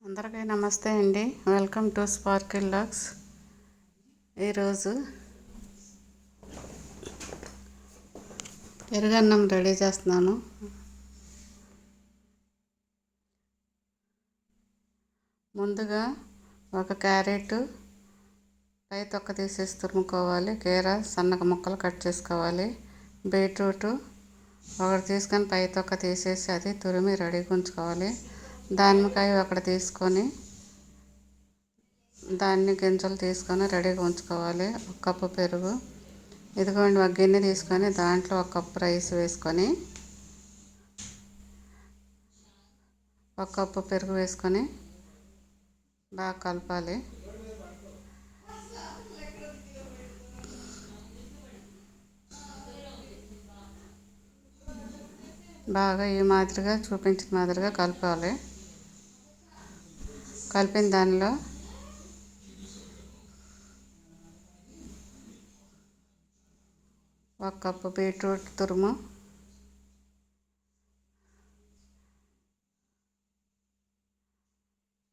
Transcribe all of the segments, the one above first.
అందరికీ నమస్తే అండి. Welcome to sparkle logs. ఈరోజు పెరుగన్నం రెడీ చేస్తున్నాను. ముందుగా ఒక క్యారెట్ పై తొక్క తీసేసి తురుముకోవాలి. కీర సన్నగా ముక్కలు కట్ చేసుకోవాలి. బీట్రూట్ ఒకటి తీసుకొని పై తొక్క తీసేసి అది తురిమి రెడీగా ఉంచుకోవాలి. దానిమ్మకాయ ఒకటి తీసుకొని దాన్ని గింజలు తీసుకొని రెడీగా ఉంచుకోవాలి. ఒక కప్పు పెరుగు, ఇదిగోండి ఒక గిన్నె తీసుకొని దాంట్లో ఒక కప్పు రైస్ వేసుకొని ఒక కప్పు పెరుగు వేసుకొని బాగా కలపాలి. బాగా ఈ మాదిరిగా చూపించిన మాదిరిగా కలపాలి. కలిపిన దానిలో ఒక కప్పు బీట్రూట్ తురుము,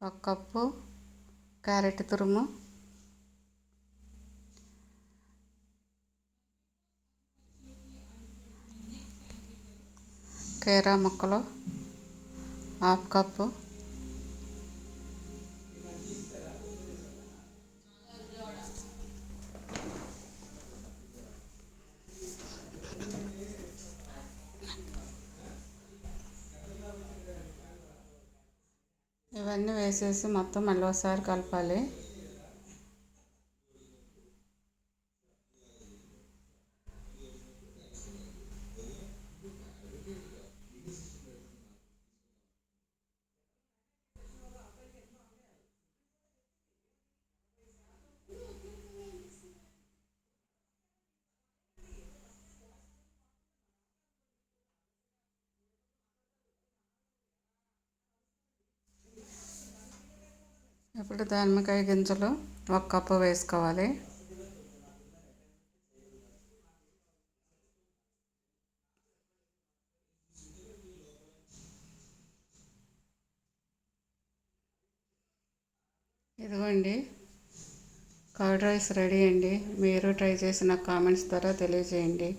ఒక కప్పు క్యారెట్ తురుము, కీరా ముక్కలు హాఫ్ కప్పు, ఇవన్నీ వేసేసి మొత్తం మళ్ళీ ఒకసారి కలపాలి. ఇప్పుడు దానిమ్మకాయ గింజలు ఒక కప్పు వేసుకోవాలి. ఇదిగోండి కర్డ్ రైస్ రెడీ అండి. మీరు ట్రై చేసిన కామెంట్స్ ద్వారా తెలియజేయండి.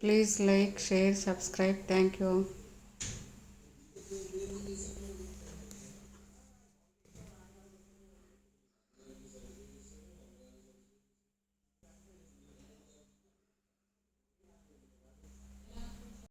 Please like, share, subscribe. Thank you.